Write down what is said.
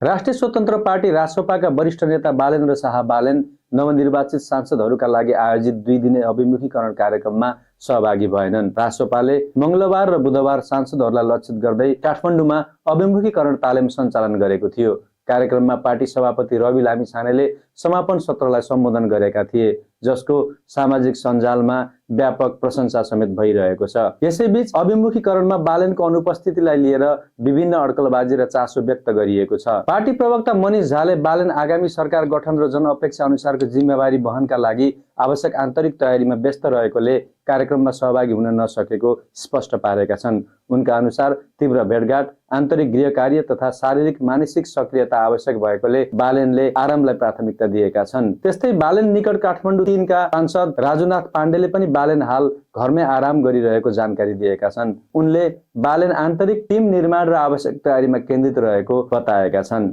राष्ट्रिय स्वतन्त्र पार्टी रासपाका वरिष्ठ नेता बालेन्द्र शाह बालेन नवनिर्वाचित सांसदहरूका लागि आयोजित 2 दिने अभिमुखीकरण कार्यक्रममा सहभागी भएनन्। रासपाले मंगलबार र बुधबार सांसदहरूलाई लक्षित गर्दै काठमाडौँमा अभिमुखीकरण तालिम सञ्चालन गरेको थियो। कार्यक्रममा पार्टी सभापति रवि लामिछानेले समापन सत्रलाई सम्बोधन गरेका थिए, जसको सामाजिक सञ्जालमा व्यापक प्रशंसा समेत भइरहेको छ। यसैबीच अभिमुखीकरणमा बालेनको अनुपस्थितिलाई लिएर विभिन्न अड्कलबाजी र चासो व्यक्त गरिएको छ। पार्टी प्रवक्ता मनिष झाले बालेन आगामी सरकार गठन र जनअपेक्षा अनुसारको जिम्मेवारी वहनका लागि आवश्यक आन्तरिक तयारीमा व्यस्त रहेकोले कार्यक्रममा सहभागी हुन नसकेको स्पष्ट पारेका छन्। उनका अनुसार तीव्र भेटघाट, आन्तरिक गृह कार्य तथा शारीरिक मानसिक सक्रियता आवश्यक भएकोले बालेनले आरामलाई प्राथमिकता दिएका छन्। त्यस्तै बालेन निकट काठमाडौँ 3 का सांसद राजुनाथ पाण्डेले पनि बालेन हाल घरमै आराम गरिरहेको जानकारी दिएका छन्। उनले बालेन आन्तरिक टिम निर्माण र आवश्यक तयारीमा केन्द्रित रहेको बताएका छन्।